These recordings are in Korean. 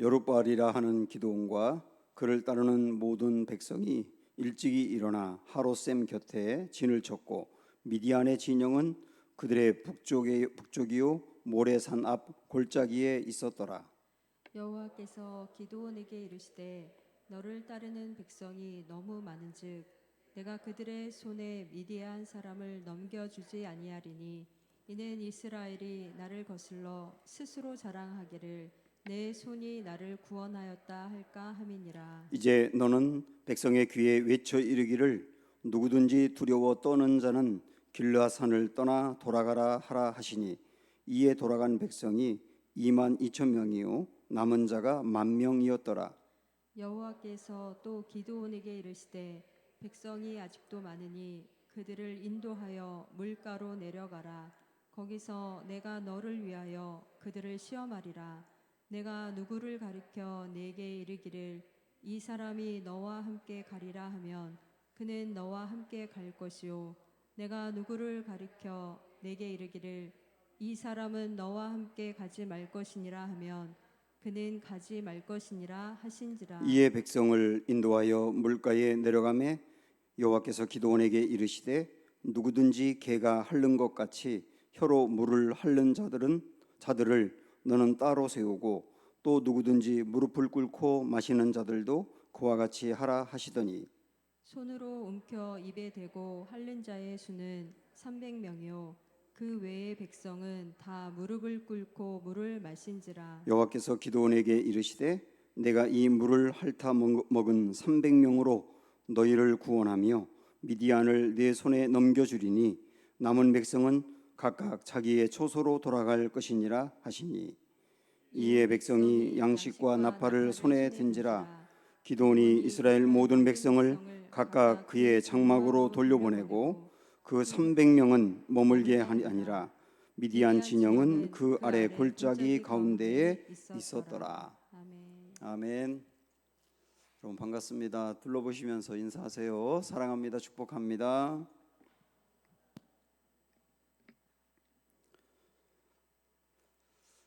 여룻바알이라 하는 기드온과 그를 따르는 모든 백성이 일찍이 일어나 하롯셈 곁에 진을 쳤고 미디안의 진영은 그들의 북쪽이요 모레산 앞 골짜기에 있었더라. 여호와께서 기드온에게 이르시되 너를 따르는 백성이 너무 많은즉 내가 그들의 손에 미디안 사람을 넘겨주지 아니하리니 이는 이스라엘이 나를 거슬러 스스로 자랑하기를 내 손이 나를 구원하였다 할까 함이니라. 이제 너는 백성의 귀에 외쳐 이르기를 누구든지 두려워 떠는 자는 길르앗산을 떠나 돌아가라 하라 하시니 이에 돌아간 백성이 2만 2천 명이요 남은 자가 1만 명이었더라. 여호와께서 또 기드온에게 이르시되 백성이 아직도 많으니 그들을 인도하여 물가로 내려가라. 거기서 내가 너를 위하여 그들을 시험하리라. 내가 누구를 가리켜 내게 이르기를 이 사람이 너와 함께 가리라 하면 그는 너와 함께 갈 것이요 내가 누구를 가리켜 내게 이르기를 이 사람은 너와 함께 가지 말 것이니라 하면 그는 가지 말 것이니라 하신지라. 이에 백성을 인도하여 물가에 내려가매 여호와께서 기드온에게 이르시되 누구든지 개가 핥는 것 같이 혀로 물을 핥는 자들을 너는 따로 세우고 또 누구든지 무릎을 꿇고 마시는 자들도 그와 같이 하라 하시더니 손으로 움켜 입에 대고 핥는 자의 수는 300명이요 그 외의 백성은 다 무릎을 꿇고 물을 마신지라. 여호와께서 기드온에게 이르시되 내가 이 물을 핥아 먹은 300명으로 너희를 구원하며 미디안을 내 손에 넘겨주리니 남은 백성은 각각 자기의 초소로 돌아갈 것이니라 하시니 이에 백성이 양식과 나팔을 손에 든지라. 기드온이 이스라엘 모든 백성을 각각 그의 장막으로 돌려보내고 그 300명은 머물게 하니 아니라 미디안 진영은 그 아래 골짜기 가운데에 있었더라. 아멘. 아멘. 여러분 반갑습니다. 둘러보시면서 인사하세요. 사랑합니다. 축복합니다.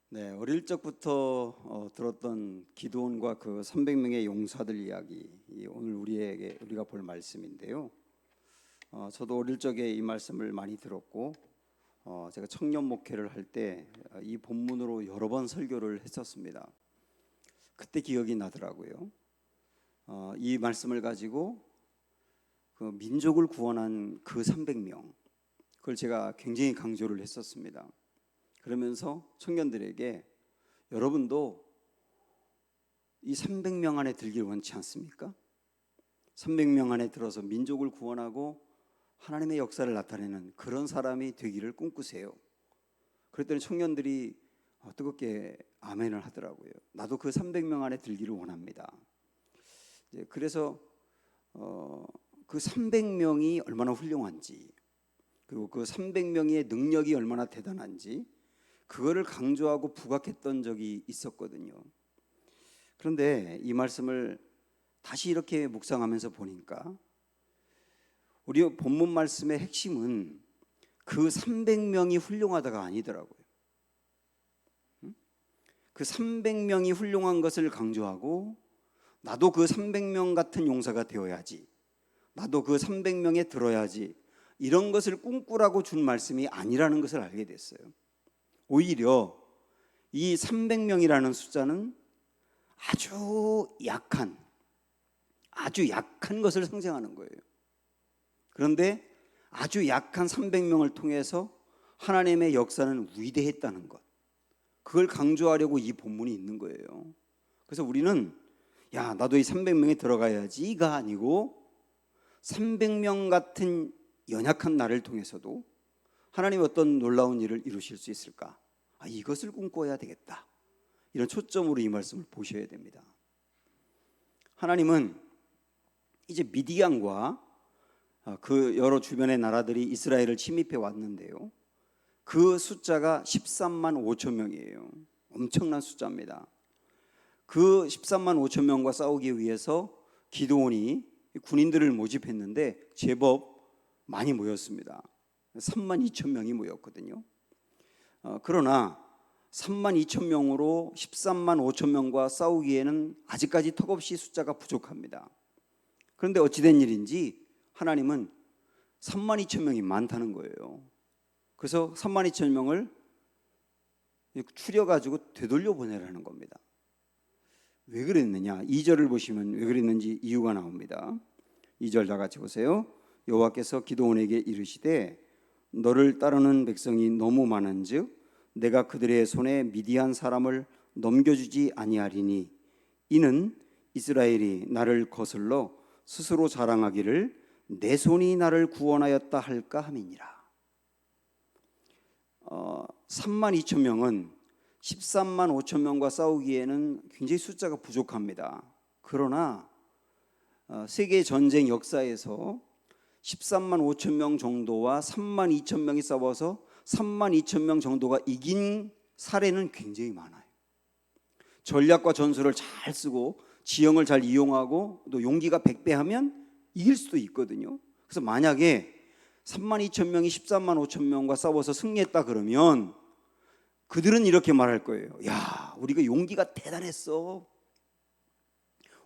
네, 어릴 적부터 들었던 기드온과 그 300명의 용사들 이야기, 오늘 우리가 볼 말씀인데요. 저도 어릴 적에 이 말씀을 많이 들었고, 제가 청년 목회를 할 때 이 본문으로 여러 번 설교를 했었습니다. 그때 기억이 나더라고요. 이 말씀을 가지고 그 민족을 구원한 그 300명, 그걸 제가 굉장히 강조를 했었습니다. 그러면서 청년들에게 여러분도 이 300명 안에 들길 원치 않습니까? 300명 안에 들어서 민족을 구원하고 하나님의 역사를 나타내는 그런 사람이 되기를 꿈꾸세요. 그랬더니 청년들이 뜨겁게 아멘을 하더라고요. 나도 그 300명 안에 들기를 원합니다. 그래서 그 300명이 얼마나 훌륭한지, 그리고 그 300명의 능력이 얼마나 대단한지 그거를 강조하고 부각했던 적이 있었거든요. 그런데 이 말씀을 다시 이렇게 묵상하면서 보니까 우리 본문 말씀의 핵심은 그 300명이 훌륭하다가 아니더라고요. 그 300명이 훌륭한 것을 강조하고 나도 그 300명 같은 용사가 되어야지, 나도 그 300명에 들어야지, 이런 것을 꿈꾸라고 준 말씀이 아니라는 것을 알게 됐어요. 오히려 이 300명이라는 숫자는 아주 약한 것을 상징하는 거예요. 그런데 아주 약한 300명을 통해서 하나님의 역사는 위대했다는 것, 그걸 강조하려고 이 본문이 있는 거예요. 그래서 우리는 야, 나도 이 300명에 들어가야지가 아니고 300명 같은 연약한 나를 통해서도 하나님 어떤 놀라운 일을 이루실 수 있을까? 이것을 꿈꿔야 되겠다. 이런 초점으로 이 말씀을 보셔야 됩니다. 하나님은 이제 미디안과 그 여러 주변의 나라들이 이스라엘을 침입해 왔는데요. 그 숫자가 13만 5천 명이에요. 엄청난 숫자입니다. 그 13만 5천 명과 싸우기 위해서 기드온이 군인들을 모집했는데 제법 많이 모였습니다. 3만 2천 명이 모였거든요. 그러나 3만 2천 명으로 13만 5천 명과 싸우기에는 아직까지 턱없이 숫자가 부족합니다. 그런데 어찌된 일인지 하나님은 3만 2천 명이 많다는 거예요. 그래서 3만 2천 명을 추려가지고 되돌려 보내라는 겁니다. 왜 그랬느냐? 2절을 보시면 왜 그랬는지 이유가 나옵니다. 2절 다 같이 보세요. 여호와께서 기드온에게 이르시되 너를 따르는 백성이 너무 많은즉 내가 그들의 손에 미디안 사람을 넘겨주지 아니하리니 이는 이스라엘이 나를 거슬러 스스로 자랑하기를 내 손이 나를 구원하였다 할까 함이니라. 3만 2천 명은 13만 5천 명과 싸우기에는 굉장히 숫자가 부족합니다. 그러나 세계 전쟁 역사에서 13만 5천 명 정도와 3만 2천 명이 싸워서 3만 2천 명 정도가 이긴 사례는 굉장히 많아요. 전략과 전술을 잘 쓰고 지형을 잘 이용하고 또 용기가 백배하면 이길 수도 있거든요. 그래서 만약에 3만 2천 명이 13만 5천 명과 싸워서 승리했다 그러면 그들은 이렇게 말할 거예요. 야, 우리가 용기가 대단했어.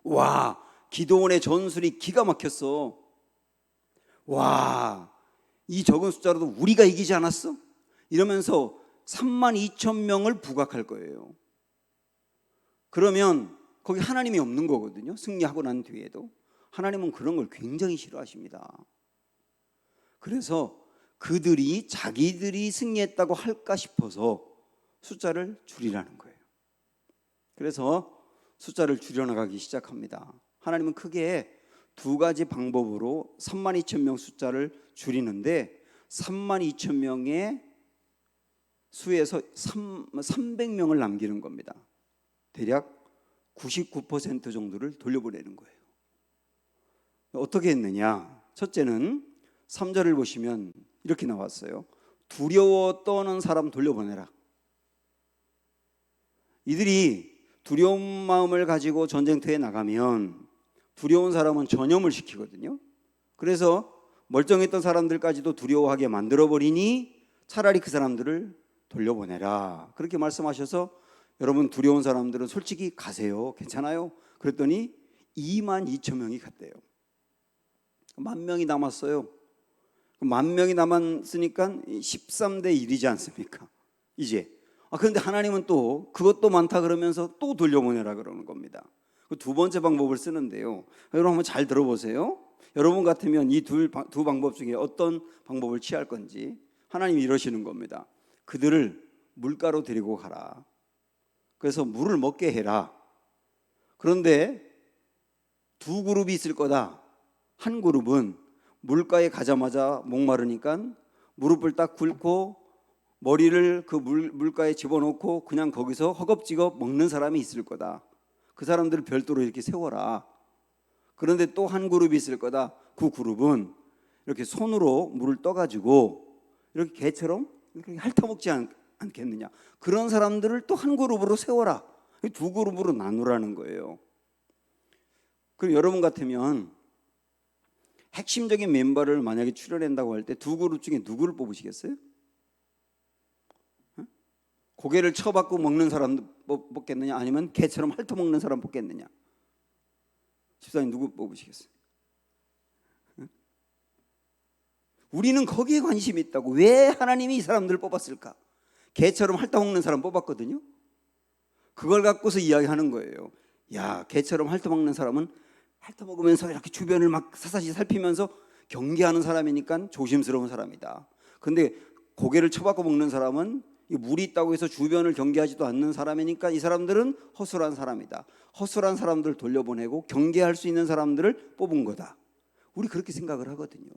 와, 기드온의 전술이 기가 막혔어. 와, 이 적은 숫자로도 우리가 이기지 않았어? 이러면서 3만 2천 명을 부각할 거예요. 그러면 거기 하나님이 없는 거거든요. 승리하고 난 뒤에도. 하나님은 그런 걸 굉장히 싫어하십니다. 그래서 그들이 자기들이 승리했다고 할까 싶어서 숫자를 줄이라는 거예요. 그래서 숫자를 줄여나가기 시작합니다. 하나님은 크게 두 가지 방법으로 3만 2천 명 숫자를 줄이는데 3만 2천 명의 수에서 300명을 남기는 겁니다. 대략 99% 정도를 돌려보내는 거예요. 어떻게 했느냐? 첫째는 3절을 보시면 이렇게 나왔어요. 두려워 떠는 사람 돌려보내라. 이들이 두려운 마음을 가지고 전쟁터에 나가면 두려운 사람은 전염을 시키거든요. 그래서 멀쩡했던 사람들까지도 두려워하게 만들어버리니 차라리 그 사람들을 돌려보내라. 그렇게 말씀하셔서 여러분 두려운 사람들은 솔직히 가세요. 괜찮아요? 그랬더니 2만 2천 명이 갔대요. 10,000명이 남았어요. 10,000명이 남았으니까 13대 1이지 않습니까? 이제. 그런데 하나님은 또 그것도 많다 그러면서 또 돌려보내라 그러는 겁니다. 두 번째 방법을 쓰는데요. 여러분 한번 잘 들어보세요. 여러분 같으면 이 두 방법 중에 어떤 방법을 취할 건지 하나님이 이러시는 겁니다. 그들을 물가로 데리고 가라. 그래서 물을 먹게 해라. 그런데 두 그룹이 있을 거다. 한 그룹은 물가에 가자마자 목마르니까 무릎을 딱 꿇고 머리를 그 물가에 집어넣고 그냥 거기서 허겁지겁 먹는 사람이 있을 거다. 그 사람들을 별도로 이렇게 세워라. 그런데 또 한 그룹이 있을 거다. 그 그룹은 이렇게 손으로 물을 떠가지고 이렇게 개처럼 이렇게 핥아먹지 않겠느냐. 그런 사람들을 또 한 그룹으로 세워라. 두 그룹으로 나누라는 거예요. 그럼 여러분 같으면 핵심적인 멤버를 만약에 출연한다고 할 때 두 그룹 중에 누구를 뽑으시겠어요? 고개를 쳐받고 먹는 사람 뽑겠느냐 아니면 개처럼 핥아먹는 사람 뽑겠느냐? 집사님 누구 뽑으시겠어요? 우리는 거기에 관심이 있다고. 왜 하나님이 이 사람들을 뽑았을까? 개처럼 핥아먹는 사람 뽑았거든요. 그걸 갖고서 이야기하는 거예요. 야, 개처럼 핥아먹는 사람은 핥아먹으면서 이렇게 주변을 막 사사시 살피면서 경계하는 사람이니까 조심스러운 사람이다. 근데 고개를 쳐박고 먹는 사람은 물이 있다고 해서 주변을 경계하지도 않는 사람이니까 이 사람들은 허술한 사람이다. 허술한 사람들을 돌려보내고 경계할 수 있는 사람들을 뽑은 거다. 우리 그렇게 생각을 하거든요.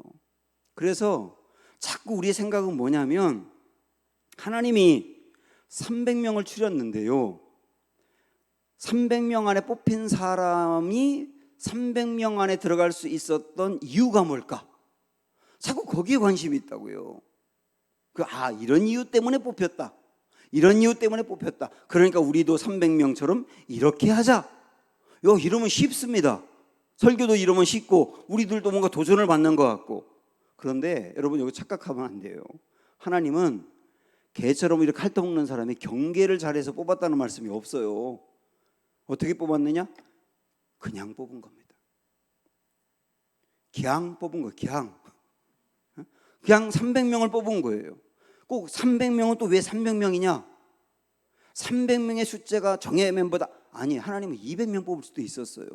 그래서 자꾸 우리의 생각은 뭐냐면 하나님이 300명을 추렸는데요. 300명 안에 뽑힌 사람이 300명 안에 들어갈 수 있었던 이유가 뭘까? 자꾸 거기에 관심이 있다고요. 이런 이유 때문에 뽑혔다. 이런 이유 때문에 뽑혔다. 그러니까 우리도 300명처럼 이렇게 하자. 이러면 쉽습니다. 설교도 이러면 쉽고 우리들도 뭔가 도전을 받는 것 같고. 그런데 여러분 여기 착각하면 안 돼요. 하나님은 개처럼 이렇게 핥아먹는 사람이 경계를 잘해서 뽑았다는 말씀이 없어요. 어떻게 뽑았느냐? 그냥 뽑은 겁니다. 그냥 뽑은 거예요. 그냥 300명을 뽑은 거예요. 꼭 300명은 또 왜 300명이냐? 300명의 숫자가 정예 멤버다. 아니, 하나님은 200명 뽑을 수도 있었어요.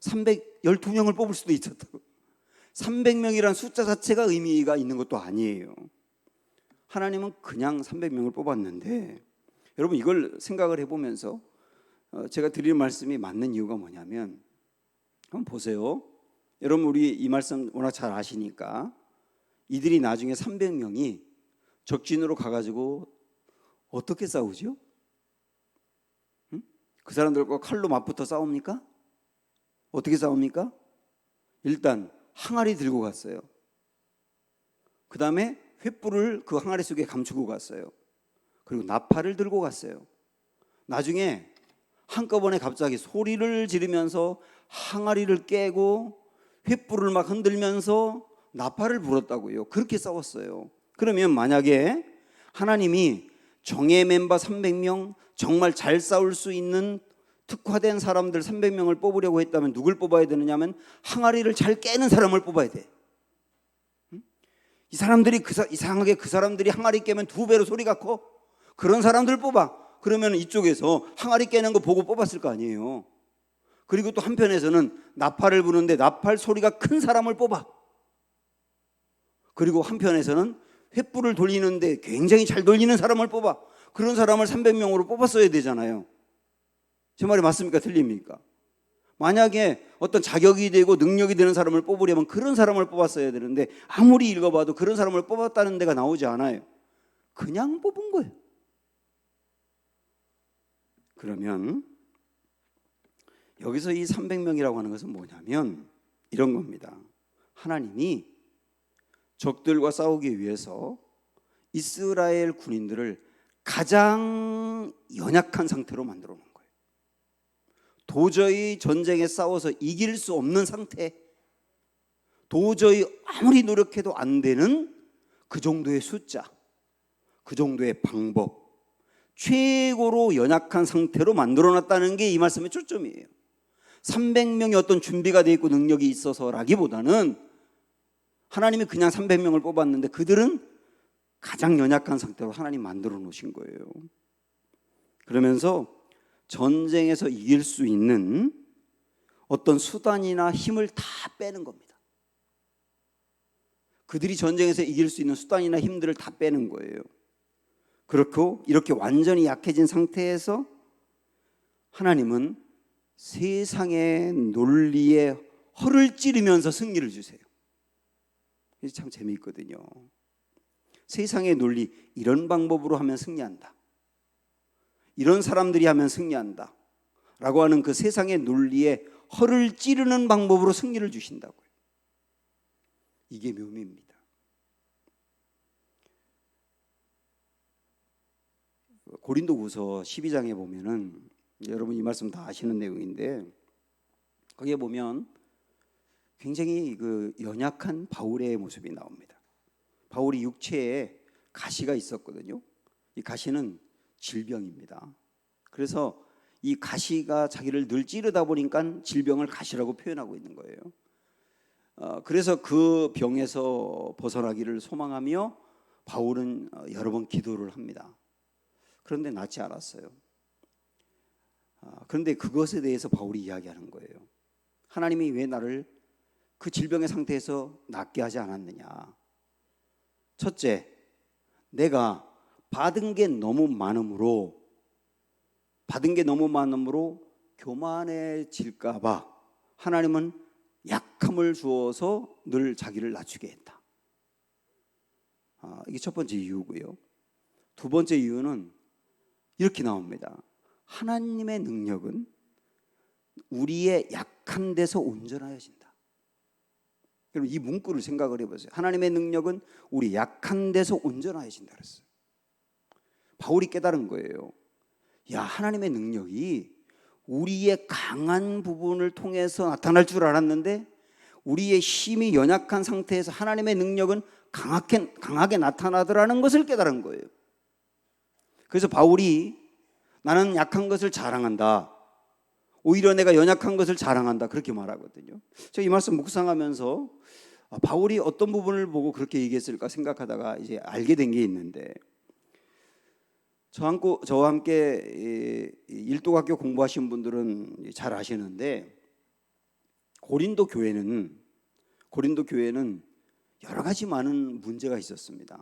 312명을 뽑을 수도 있었다고. 300명이란 숫자 자체가 의미가 있는 것도 아니에요. 하나님은 그냥 300명을 뽑았는데, 여러분 이걸 생각을 해보면서 제가 드리는 말씀이 맞는 이유가 뭐냐면, 한번 보세요. 여러분 우리 이 말씀 워낙 잘 아시니까 이들이 나중에 300명이 적진으로 가가지고 어떻게 싸우죠? 응? 그 사람들과 칼로 맞붙어 싸웁니까? 어떻게 싸웁니까? 일단 항아리 들고 갔어요. 그 다음에 횃불을 그 항아리 속에 감추고 갔어요. 그리고 나팔을 들고 갔어요. 나중에 한꺼번에 갑자기 소리를 지르면서 항아리를 깨고 횃불을 막 흔들면서 나팔을 불었다고요. 그렇게 싸웠어요. 그러면 만약에 하나님이 정예 멤버 300명, 정말 잘 싸울 수 있는 특화된 사람들 300명을 뽑으려고 했다면 누굴 뽑아야 되느냐면 항아리를 잘 깨는 사람을 뽑아야 돼. 이 사람들이 이상하게 그 사람들이 항아리 깨면 2배로 소리가 커. 그런 사람들 뽑아. 그러면 이쪽에서 항아리 깨는 거 보고 뽑았을 거 아니에요. 그리고 또 한편에서는 나팔을 부는데 나팔 소리가 큰 사람을 뽑아. 그리고 한편에서는 횃불을 돌리는데 굉장히 잘 돌리는 사람을 뽑아. 그런 사람을 300명으로 뽑았어야 되잖아요. 제 말이 맞습니까? 틀립니까? 만약에 어떤 자격이 되고 능력이 되는 사람을 뽑으려면 그런 사람을 뽑았어야 되는데 아무리 읽어봐도 그런 사람을 뽑았다는 데가 나오지 않아요. 그냥 뽑은 거예요. 그러면 여기서 이 300명이라고 하는 것은 뭐냐면 이런 겁니다. 하나님이 적들과 싸우기 위해서 이스라엘 군인들을 가장 연약한 상태로 만들어 놓은 거예요. 도저히 전쟁에 싸워서 이길 수 없는 상태, 도저히 아무리 노력해도 안 되는 그 정도의 숫자, 그 정도의 방법, 최고로 연약한 상태로 만들어놨다는 게 이 말씀의 초점이에요. 300명이 어떤 준비가 되어 있고 능력이 있어서라기보다는 하나님이 그냥 300명을 뽑았는데 그들은 가장 연약한 상태로 하나님 만들어 놓으신 거예요. 그러면서 전쟁에서 이길 수 있는 어떤 수단이나 힘을 다 빼는 겁니다. 그들이 전쟁에서 이길 수 있는 수단이나 힘들을 다 빼는 거예요. 그렇고 이렇게 완전히 약해진 상태에서 하나님은 세상의 논리에 허를 찌르면서 승리를 주세요. 이게 참 재미있거든요. 세상의 논리, 이런 방법으로 하면 승리한다, 이런 사람들이 하면 승리한다 라고 하는 그 세상의 논리에 허를 찌르는 방법으로 승리를 주신다고요. 이게 묘미입니다. 고린도후서 12장에 보면은 여러분 이 말씀 다 아시는 내용인데 거기에 보면 굉장히 그 연약한 바울의 모습이 나옵니다. 바울이 육체에 가시가 있었거든요. 이 가시는 질병입니다. 그래서 이 가시가 자기를 늘 찌르다 보니까 질병을 가시라고 표현하고 있는 거예요. 그래서 그 병에서 벗어나기를 소망하며 바울은 여러 번 기도를 합니다. 그런데 낫지 않았어요. 그런데 그것에 대해서 바울이 이야기하는 거예요. 하나님이 왜 나를 그 질병의 상태에서 낫게 하지 않았느냐. 첫째, 내가 받은 게 너무 많음으로 교만해질까 봐 하나님은 약함을 주어서 늘 자기를 낮추게 했다. 이게 첫 번째 이유고요. 두 번째 이유는 이렇게 나옵니다. 하나님의 능력은 우리의 약한 데서 온전하여진다. 여러분 이 문구를 생각을 해보세요. 하나님의 능력은 우리 약한 데서 온전하여진다 그랬어요. 바울이 깨달은 거예요. 야, 하나님의 능력이 우리의 강한 부분을 통해서 나타날 줄 알았는데 우리의 힘이 연약한 상태에서 하나님의 능력은 강하게 나타나더라는 것을 깨달은 거예요. 그래서 바울이 나는 약한 것을 자랑한다. 오히려 내가 연약한 것을 자랑한다. 그렇게 말하거든요. 제가 이 말씀 묵상하면서 바울이 어떤 부분을 보고 그렇게 얘기했을까 생각하다가 이제 알게 된 게 있는데, 저와 함께 일독학교 공부하신 분들은 잘 아시는데 고린도 교회는 여러 가지 많은 문제가 있었습니다.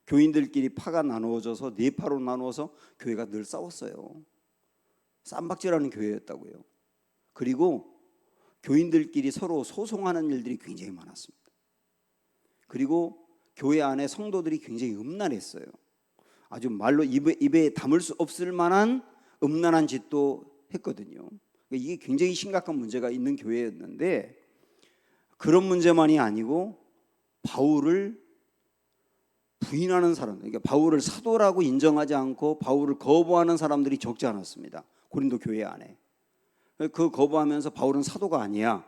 교인들끼리 파가 나누어져서 네 파로 나누어서 교회가 늘 싸웠어요. 쌈박질하는 교회였다고요. 그리고 교인들끼리 서로 소송하는 일들이 굉장히 많았습니다. 그리고 교회 안에 성도들이 굉장히 음란했어요. 아주 말로 입에 담을 수 없을 만한 음란한 짓도 했거든요. 이게 굉장히 심각한 문제가 있는 교회였는데, 그런 문제만이 아니고 바울을 부인하는 사람, 그러니까 바울을 사도라고 인정하지 않고 바울을 거부하는 사람들이 적지 않았습니다. 고린도 교회 안에. 그 거부하면서 바울은 사도가 아니야,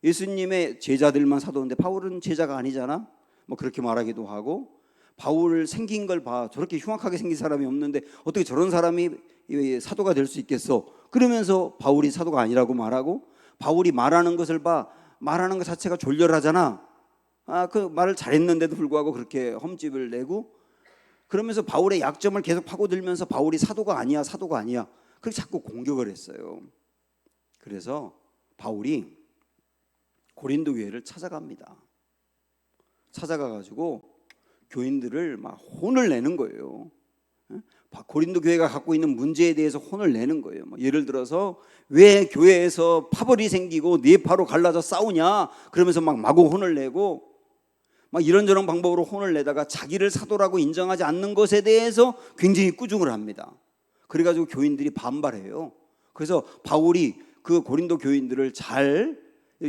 예수님의 제자들만 사도인데 바울은 제자가 아니잖아, 뭐 그렇게 말하기도 하고, 바울 생긴 걸 봐, 저렇게 흉악하게 생긴 사람이 없는데 어떻게 저런 사람이 사도가 될 수 있겠어, 그러면서 바울이 사도가 아니라고 말하고, 바울이 말하는 것을 봐, 말하는 것 자체가 졸렬하잖아, 그 말을 잘했는데도 불구하고 그렇게 험집을 내고, 그러면서 바울의 약점을 계속 파고들면서 바울이 사도가 아니야 그렇게 자꾸 공격을 했어요. 그래서 바울이 고린도 교회를 찾아갑니다. 찾아가가지고 교인들을 막 혼을 내는 거예요. 고린도 교회가 갖고 있는 문제에 대해서 혼을 내는 거예요. 예를 들어서 왜 교회에서 파벌이 생기고 네 파로 갈라져 싸우냐, 그러면서 막 마구 혼을 내고, 막 이런저런 방법으로 혼을 내다가 자기를 사도라고 인정하지 않는 것에 대해서 굉장히 꾸중을 합니다. 그래가지고 교인들이 반발해요. 그래서 바울이 그 고린도 교인들을 잘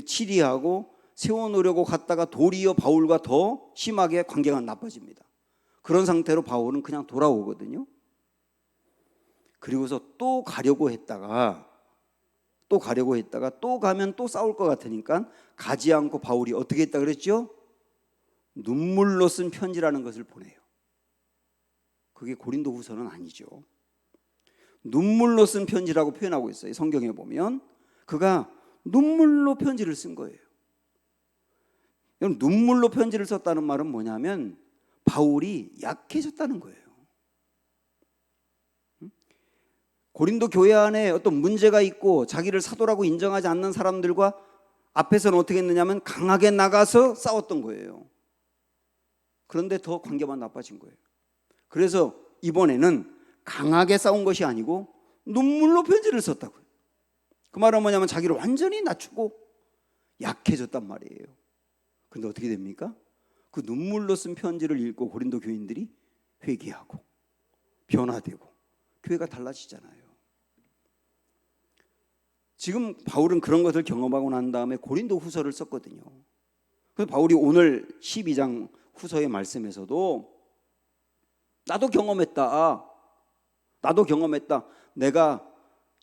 치리하고 세워놓으려고 갔다가 도리어 바울과 더 심하게 관계가 나빠집니다. 그런 상태로 바울은 그냥 돌아오거든요. 그리고서 또 가려고 했다가 또 가면 또 싸울 것 같으니까 가지 않고 바울이 어떻게 했다 그랬죠? 눈물로 쓴 편지라는 것을 보내요. 그게 고린도 후서는 아니죠. 눈물로 쓴 편지라고 표현하고 있어요. 성경에 보면 그가 눈물로 편지를 쓴 거예요. 눈물로 편지를 썼다는 말은 뭐냐면 바울이 약해졌다는 거예요. 고린도 교회 안에 어떤 문제가 있고 자기를 사도라고 인정하지 않는 사람들과 앞에서는 어떻게 했느냐면 강하게 나가서 싸웠던 거예요. 그런데 더 관계만 나빠진 거예요. 그래서 이번에는 강하게 싸운 것이 아니고 눈물로 편지를 썼다고요. 그 말은 뭐냐면 자기를 완전히 낮추고 약해졌단 말이에요. 근데 어떻게 됩니까? 그 눈물로 쓴 편지를 읽고 고린도 교인들이 회개하고 변화되고 교회가 달라지잖아요. 지금 바울은 그런 것을 경험하고 난 다음에 고린도 후서를 썼거든요. 그래서 바울이 오늘 12장 후서의 말씀에서도 나도 경험했다. 내가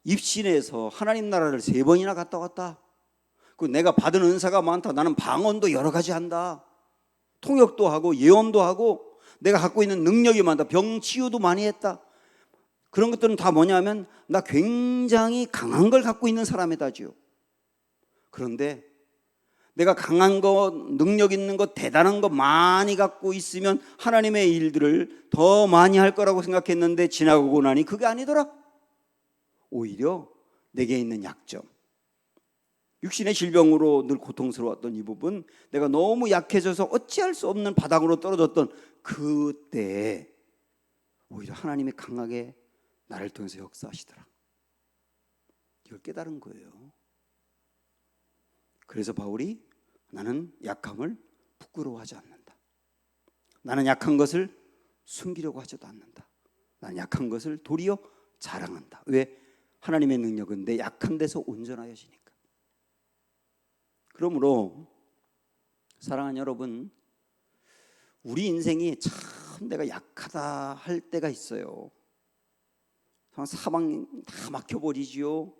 입신해서 하나님 나라를 3번이나 갔다 왔다. 그리고 내가 받은 은사가 많다. 나는 방언도 여러 가지 한다. 통역도 하고 예언도 하고 내가 갖고 있는 능력이 많다. 병 치유도 많이 했다. 그런 것들은 다 뭐냐면 나 굉장히 강한 걸 갖고 있는 사람이다지요. 그런데 내가 강한 것, 능력 있는 것, 대단한 것 많이 갖고 있으면 하나님의 일들을 더 많이 할 거라고 생각했는데 지나가고 나니 그게 아니더라. 오히려 내게 있는 약점, 육신의 질병으로 늘 고통스러웠던 이 부분, 내가 너무 약해져서 어찌할 수 없는 바닥으로 떨어졌던 그때 오히려 하나님이 강하게 나를 통해서 역사하시더라. 이걸 깨달은 거예요. 그래서 바울이 나는 약함을 부끄러워하지 않는다. 나는 약한 것을 숨기려고 하지도 않는다. 나는 약한 것을 도리어 자랑한다. 왜? 하나님의 능력은 내 약한 데서 온전하여지니까. 그러므로 사랑하는 여러분, 우리 인생이 참 내가 약하다 할 때가 있어요. 사방이 다 막혀버리지요.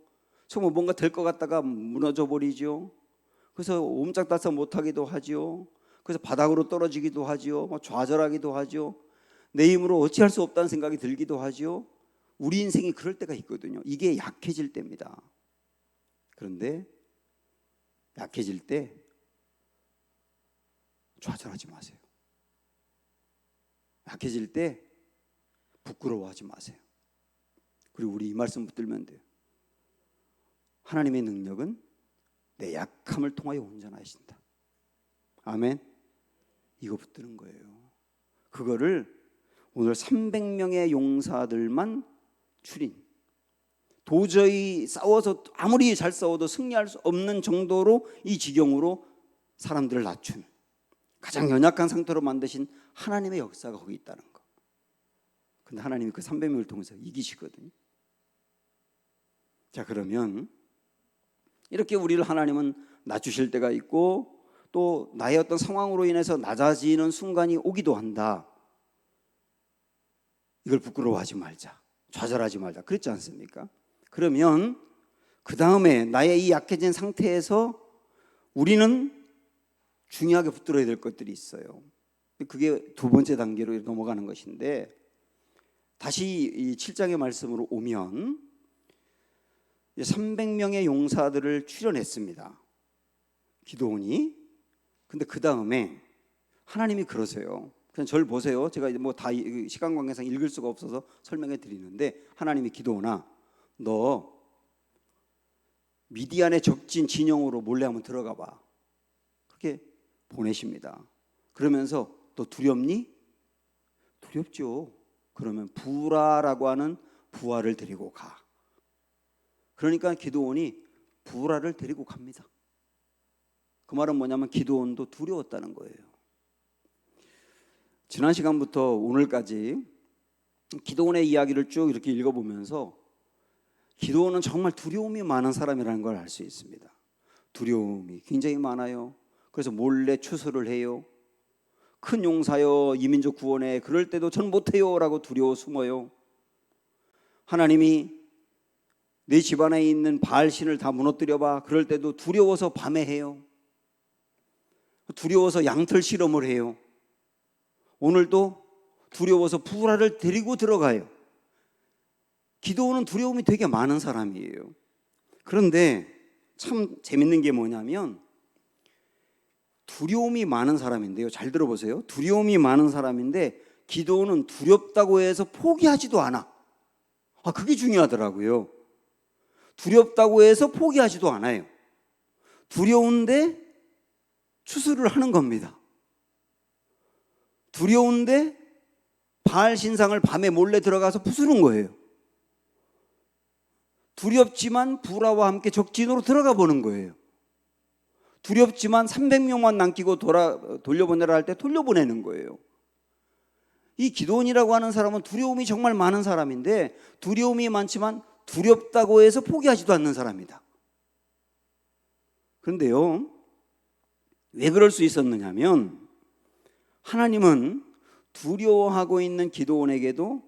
정말 뭔가 될 것 같다가 무너져 버리죠. 그래서 옴짝달싹 못하기도 하지요. 그래서 바닥으로 떨어지기도 하지요. 좌절하기도 하지요. 내 힘으로 어찌할 수 없다는 생각이 들기도 하죠. 우리 인생이 그럴 때가 있거든요. 이게 약해질 때입니다. 그런데 약해질 때 좌절하지 마세요. 약해질 때 부끄러워하지 마세요. 그리고 우리 이 말씀 붙들면 돼요. 하나님의 능력은 내 약함을 통하여 온전하신다. 아멘. 이거 붙드는 거예요. 그거를 오늘 300명의 용사들만 추린, 도저히 싸워서 아무리 잘 싸워도 승리할 수 없는 정도로 이 지경으로 사람들을 낮춘, 가장 연약한 상태로 만드신 하나님의 역사가 거기 있다는 거. 근데 하나님이 그 300명을 통해서 이기시거든요. 자, 그러면 이렇게 우리를 하나님은 낮추실 때가 있고 또 나의 어떤 상황으로 인해서 낮아지는 순간이 오기도 한다. 이걸 부끄러워하지 말자, 좌절하지 말자, 그랬지 않습니까? 그러면 그 다음에 나의 이 약해진 상태에서 우리는 중요하게 붙들어야 될 것들이 있어요. 그게 두 번째 단계로 넘어가는 것인데, 다시 이 7장의 말씀으로 오면 300명의 용사들을 출연했습니다, 기드온이. 근데 그 다음에 하나님이 그러세요. 그냥 저를 보세요. 제가 뭐 다 시간 관계상 읽을 수가 없어서 설명해 드리는데, 하나님이 기드온아, 너 미디안의 적진 진영으로 몰래 한번 들어가 봐. 그렇게 보내십니다. 그러면서 너 두렵니? 두렵죠. 그러면 부라라고 하는 부하를 데리고 가. 그러니까 기드온이 부라를 데리고 갑니다. 그 말은 뭐냐면 기드온도 두려웠다는 거예요. 지난 시간부터 오늘까지 기드온의 이야기를 쭉 이렇게 읽어보면서 기드온은 정말 두려움이 많은 사람이라는 걸 알 수 있습니다. 두려움이 굉장히 많아요. 그래서 몰래 추수를 해요. 큰 용사여 이민족 구원에 그럴 때도 전 못해요 라고 두려워 숨어요. 하나님이 내 집안에 있는 바알신을 다 무너뜨려봐, 그럴 때도 두려워서 밤에 해요. 두려워서 양털 실험을 해요. 오늘도 두려워서 부라를 데리고 들어가요. 기드온은 두려움이 되게 많은 사람이에요. 그런데 참 재밌는 게 뭐냐면, 두려움이 많은 사람인데요, 잘 들어보세요. 두려움이 많은 사람인데 기드온은 두렵다고 해서 포기하지도 않아. 그게 중요하더라고요. 두렵다고 해서 포기하지도 않아요. 두려운데 추수를 하는 겁니다. 두려운데 바알 신상을 밤에 몰래 들어가서 부수는 거예요. 두렵지만 부라와 함께 적진으로 들어가 보는 거예요. 두렵지만 300명만 남기고 돌려보내라 할 때 돌려보내는 거예요. 이 기드온이라고 하는 사람은 두려움이 정말 많은 사람인데, 두려움이 많지만 두렵다고 해서 포기하지도 않는 사람이다. 그런데요, 왜 그럴 수 있었느냐면, 하나님은 두려워하고 있는 기드온에게도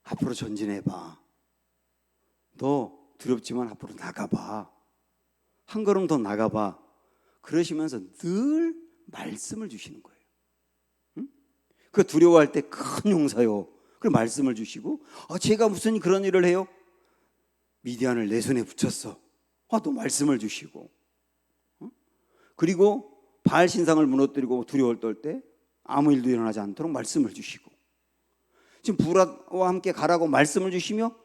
앞으로 전진해봐, 너 두렵지만 앞으로 나가봐, 한 걸음 더 나가봐, 그러시면서 늘 말씀을 주시는 거예요. 그 두려워할 때 큰 용사요, 그 말씀을 주시고, 제가 무슨 그런 일을 해요? 미디안을 내 손에 붙였어. 또 말씀을 주시고, 그리고 바알 신상을 무너뜨리고 두려워 떨 때 아무 일도 일어나지 않도록 말씀을 주시고, 지금 부라와 함께 가라고 말씀을 주시며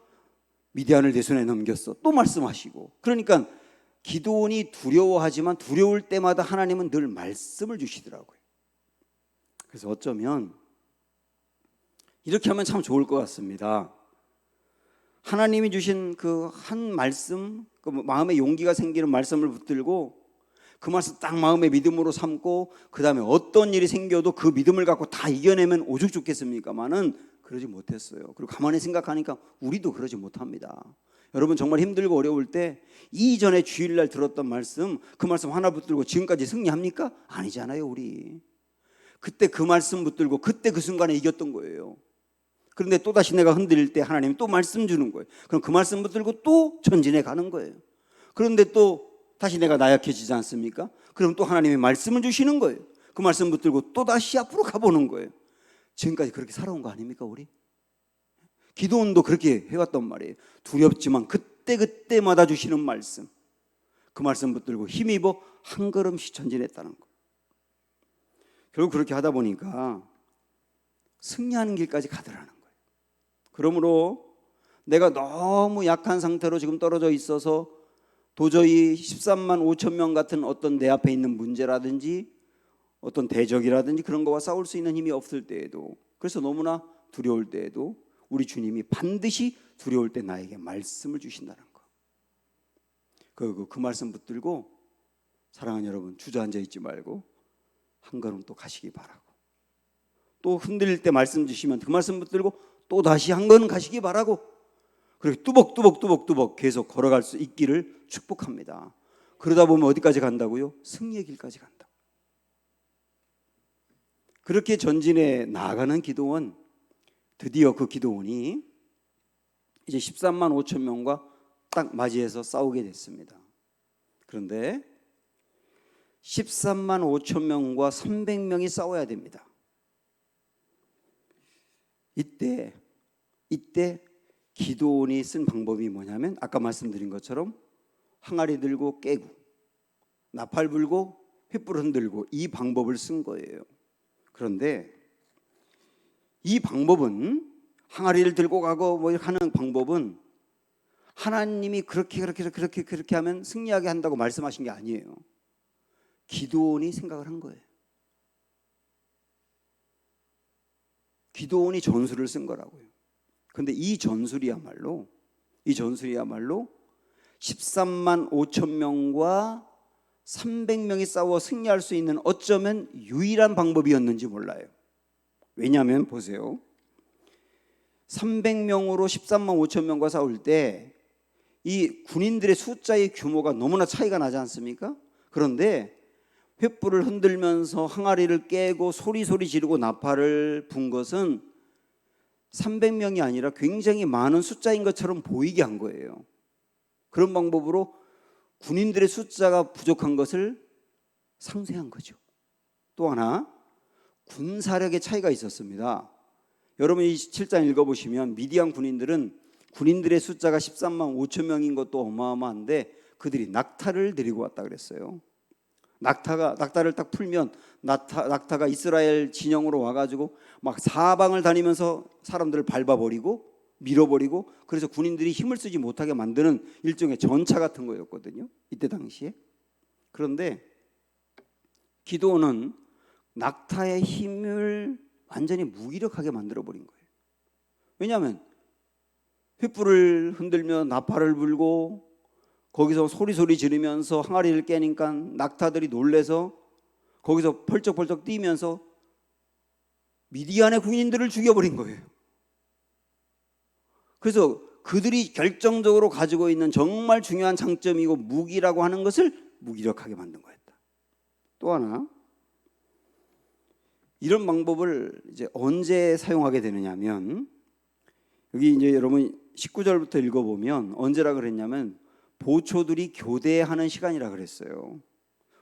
미디안을 내 손에 넘겼어, 또 말씀하시고. 그러니까 기드온이 두려워하지만 두려울 때마다 하나님은 늘 말씀을 주시더라고요. 그래서 어쩌면 이렇게 하면 참 좋을 것 같습니다. 하나님이 주신 그 한 말씀, 그 마음에 용기가 생기는 말씀을 붙들고 그 말씀 딱 마음의 믿음으로 삼고, 그 다음에 어떤 일이 생겨도 그 믿음을 갖고 다 이겨내면 오죽 좋겠습니까만은 그러지 못했어요. 그리고 가만히 생각하니까 우리도 그러지 못합니다. 여러분 정말 힘들고 어려울 때 이전에 주일날 들었던 말씀, 그 말씀 하나 붙들고 지금까지 승리합니까? 아니잖아요. 우리 그때 그 말씀 붙들고 그때 그 순간에 이겼던 거예요. 그런데 또다시 내가 흔들릴 때 하나님이 또 말씀 주는 거예요. 그럼 그 말씀 붙들고 또 전진해 가는 거예요. 그런데 또 다시 내가 나약해지지 않습니까? 그럼 또 하나님이 말씀을 주시는 거예요. 그 말씀 붙들고 또다시 앞으로 가보는 거예요. 지금까지 그렇게 살아온 거 아닙니까 우리? 기도원도 그렇게 해왔단 말이에요. 두렵지만 그때그때마다 주시는 말씀, 그 말씀 붙들고 힘입어 한 걸음씩 전진했다는 거. 결국 그렇게 하다 보니까 승리하는 길까지 가더라는 거예요. 그러므로 내가 너무 약한 상태로 지금 떨어져 있어서 도저히 13만 5천 명 같은 어떤 내 앞에 있는 문제라든지 어떤 대적이라든지 그런 거와 싸울 수 있는 힘이 없을 때에도, 그래서 너무나 두려울 때에도 우리 주님이 반드시 두려울 때 나에게 말씀을 주신다는 거. 그 말씀 붙들고 사랑하는 여러분, 주저앉아 있지 말고 한 걸음 또 가시기 바라고, 또 흔들릴 때 말씀 주시면 그 말씀 붙들고 또 다시 한 걸음 가시기 바라고, 그렇게 뚜벅뚜벅 계속 걸어갈 수 있기를 축복합니다. 그러다 보면 어디까지 간다고요? 승리의 길까지 간다. 그렇게 전진해 나아가는 기도원, 드디어 그 기도원이 이제 13만 5천 명과 딱 맞이해서 싸우게 됐습니다. 그런데 13만 5천 명과 300명이 싸워야 됩니다. 이때 기도원이 쓴 방법이 뭐냐면 아까 말씀드린 것처럼 항아리 들고 깨고 나팔 불고 횃불 흔들고 이 방법을 쓴 거예요. 그런데 이 방법은, 항아리를 들고 가고 뭐 하는 방법은 하나님이 그렇게 하면 승리하게 한다고 말씀하신 게 아니에요. 기도원이 생각을 한 거예요. 기도원이 전술을 쓴 거라고요. 그런데 이 전술이야말로 13만 5천 명과 300명이 싸워 승리할 수 있는 어쩌면 유일한 방법이었는지 몰라요. 왜냐하면 보세요, 300명으로 13만 5천 명과 싸울 때 이 군인들의 숫자의 규모가 너무나 차이가 나지 않습니까? 그런데 횃불을 흔들면서 항아리를 깨고 소리 지르고 나팔을 분 것은 300명이 아니라 굉장히 많은 숫자인 것처럼 보이게 한 거예요. 그런 방법으로 군인들의 숫자가 부족한 것을 상쇄한 거죠. 또 하나, 군사력의 차이가 있었습니다. 여러분이 7장 읽어보시면 미디안 군인들의 숫자가 13만 5천 명인 것도 어마어마한데 그들이 낙타를 데리고 왔다 그랬어요. 낙타를 딱 풀면 낙타가 이스라엘 진영으로 와가지고 막 사방을 다니면서 사람들을 밟아버리고 밀어버리고, 그래서 군인들이 힘을 쓰지 못하게 만드는 일종의 전차 같은 거였거든요, 이때 당시에. 그런데 기도원은 낙타의 힘을 완전히 무기력하게 만들어버린 거예요. 왜냐하면 횃불을 흔들며 나팔을 불고 거기서 소리 지르면서 항아리를 깨니까 낙타들이 놀래서 거기서 펄쩍펄쩍 뛰면서 미디안의 군인들을 죽여버린 거예요. 그래서 그들이 결정적으로 가지고 있는 정말 중요한 장점이고 무기라고 하는 것을 무기력하게 만든 거였다. 또 하나, 이런 방법을 이제 언제 사용하게 되느냐면, 여기 이제 여러분 19절부터 읽어보면 언제라 그랬냐면 보초들이 교대하는 시간이라 그랬어요.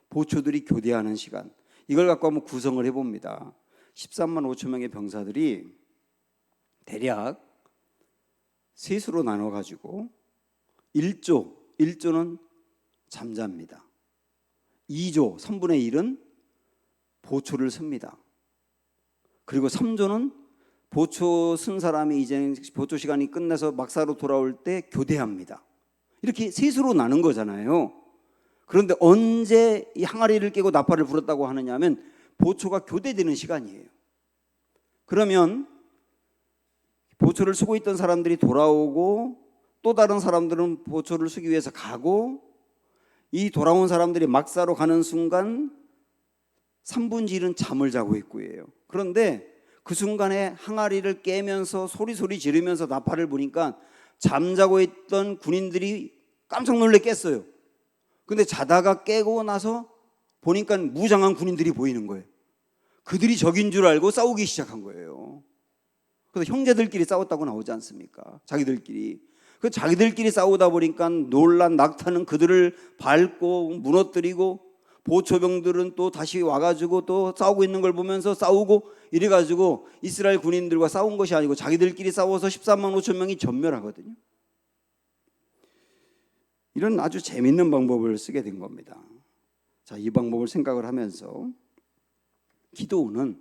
보초들이 교대하는 시간. 이걸 갖고 한번 구성을 해봅니다. 13만 5천 명의 병사들이 대략 셋으로 나눠가지고 1조는 잠자입니다. 2조 3분의 1은 보초를 씁니다. 그리고 3조는 보초 쓴 사람이 이제 보초 시간이 끝나서 막사로 돌아올 때 교대합니다. 이렇게 셋으로 나눈 거잖아요. 그런데 언제 이 항아리를 깨고 나팔을 불었다고 하느냐 하면 보초가 교대되는 시간이에요. 그러면 보초를 쓰고 있던 사람들이 돌아오고 또 다른 사람들은 보초를 쓰기 위해서 가고, 이 돌아온 사람들이 막사로 가는 순간 3분의 1은 잠을 자고 있고요. 그런데 그 순간에 항아리를 깨면서 소리 지르면서 나팔을 부니까 잠자고 있던 군인들이 깜짝 놀래 깼어요. 근데 자다가 깨고 나서 보니까 무장한 군인들이 보이는 거예요. 그들이 적인 줄 알고 싸우기 시작한 거예요. 그래서 형제들끼리 싸웠다고 나오지 않습니까? 자기들끼리 싸우다 보니까 놀란 낙타는 그들을 밟고 무너뜨리고 보초병들은 또 다시 와가지고 또 싸우고 있는 걸 보면서 싸우고 이래가지고 이스라엘 군인들과 싸운 것이 아니고 자기들끼리 싸워서 13만 5천 명이 전멸하거든요. 이런 아주 재밌는 방법을 쓰게 된 겁니다. 자, 이 방법을 생각을 하면서 기드온은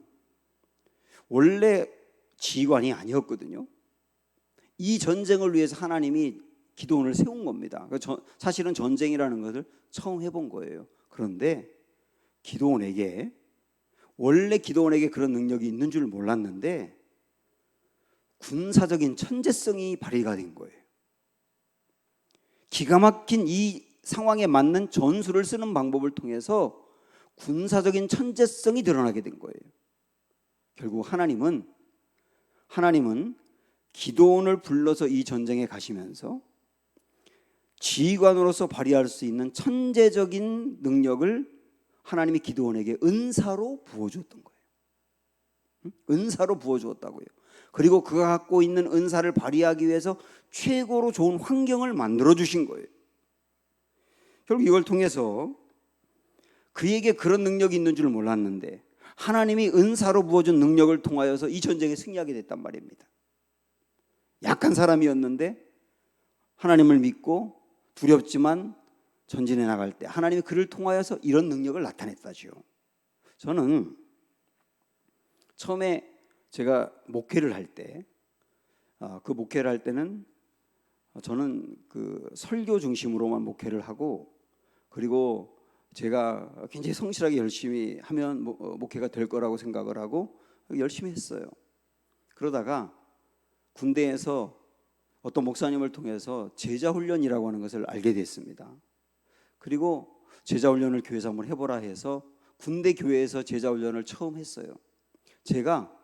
원래 지휘관이 아니었거든요. 이 전쟁을 위해서 하나님이 기드온을 세운 겁니다. 사실은 전쟁이라는 것을 처음 해본 거예요. 그런데 원래 기드온에게 그런 능력이 있는 줄 몰랐는데 군사적인 천재성이 발휘가 된 거예요. 기가 막힌 이 상황에 맞는 전술을 쓰는 방법을 통해서 군사적인 천재성이 드러나게 된 거예요. 결국 하나님은 기드온을 불러서 이 전쟁에 가시면서 지휘관으로서 발휘할 수 있는 천재적인 능력을 하나님이 기드온에게 은사로 부어주었던 거예요. 은사로 부어주었다고요. 그리고 그가 갖고 있는 은사를 발휘하기 위해서 최고로 좋은 환경을 만들어 주신 거예요. 결국 이걸 통해서 그에게 그런 능력이 있는 줄 몰랐는데 하나님이 은사로 부어준 능력을 통하여서 이 전쟁에 승리하게 됐단 말입니다. 약한 사람이었는데 하나님을 믿고 두렵지만 전진해 나갈 때 하나님이 그를 통하여서 이런 능력을 나타냈다죠. 저는 처음에 제가 목회를 할 때, 그 목회를 할 때는 저는 그 설교 중심으로만 목회를 하고, 그리고 제가 굉장히 성실하게 열심히 하면 목회가 될 거라고 생각을 하고 열심히 했어요. 그러다가 군대에서 어떤 목사님을 통해서 제자훈련이라고 하는 것을 알게 됐습니다. 그리고 제자훈련을 교회에서 한번 해보라 해서 군대 교회에서 제자훈련을 처음 했어요. 제가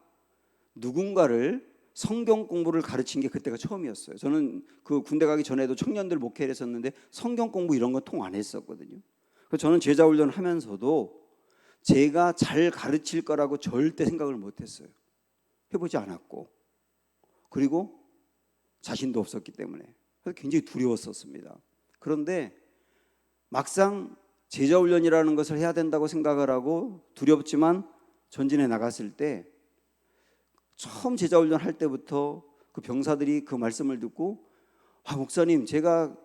누군가를 성경 공부를 가르친 게 그때가 처음이었어요. 저는 그 군대 가기 전에도 청년들 목회를 했었는데 성경 공부 이런 건 통 안 했었거든요. 그래서 저는 제자훈련을 하면서도 제가 잘 가르칠 거라고 절대 생각을 못했어요. 해보지 않았고, 그리고 자신도 없었기 때문에 그래서 굉장히 두려웠었습니다. 그런데 막상 제자훈련이라는 것을 해야 된다고 생각을 하고 두렵지만 전진해 나갔을 때, 처음 제자훈련 할 때부터 그 병사들이 그 말씀을 듣고, 목사님, 제가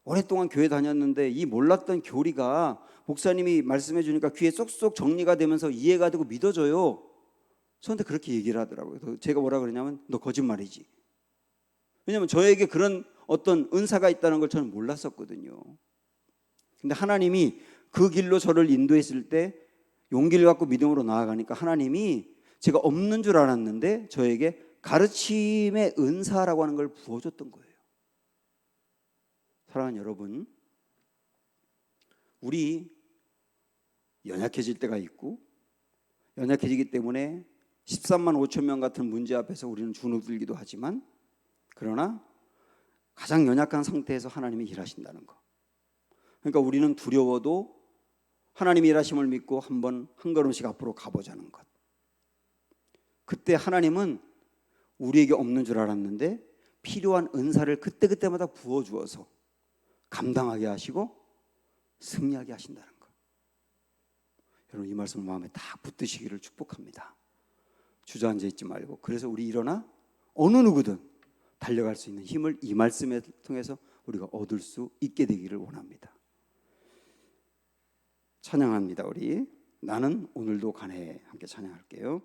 오랫동안 교회 다녔는데 이 몰랐던 교리가 목사님이 말씀해 주니까 귀에 쏙쏙 정리가 되면서 이해가 되고 믿어져요. 저한테 그렇게 얘기를 하더라고요. 그래서 제가 뭐라 그러냐면, 너 거짓말이지. 왜냐하면 저에게 그런 어떤 은사가 있다는 걸 저는 몰랐었거든요. 근데 하나님이 그 길로 저를 인도했을 때 용기를 갖고 믿음으로 나아가니까 하나님이 제가 없는 줄 알았는데 저에게 가르침의 은사라고 하는 걸 부어줬던 거예요. 사랑하는 여러분, 우리 연약해질 때가 있고, 연약해지기 때문에 13만 5천 명 같은 문제 앞에서 우리는 주눅들기도 하지만, 그러나 가장 연약한 상태에서 하나님이 일하신다는 거. 그러니까 우리는 두려워도 하나님의 일하심을 믿고 한번 한 걸음씩 앞으로 가보자는 것. 그때 하나님은 우리에게 없는 줄 알았는데 필요한 은사를 그때그때마다 부어주어서 감당하게 하시고 승리하게 하신다는 것. 여러분, 이 말씀 마음에 딱 붙드시기를 축복합니다. 주저앉아 있지 말고, 그래서 우리 일어나 어느 누구든 달려갈 수 있는 힘을 이 말씀을 통해서 우리가 얻을 수 있게 되기를 원합니다. 찬양합니다. 우리 나는 오늘도 가네 함께 찬양할게요.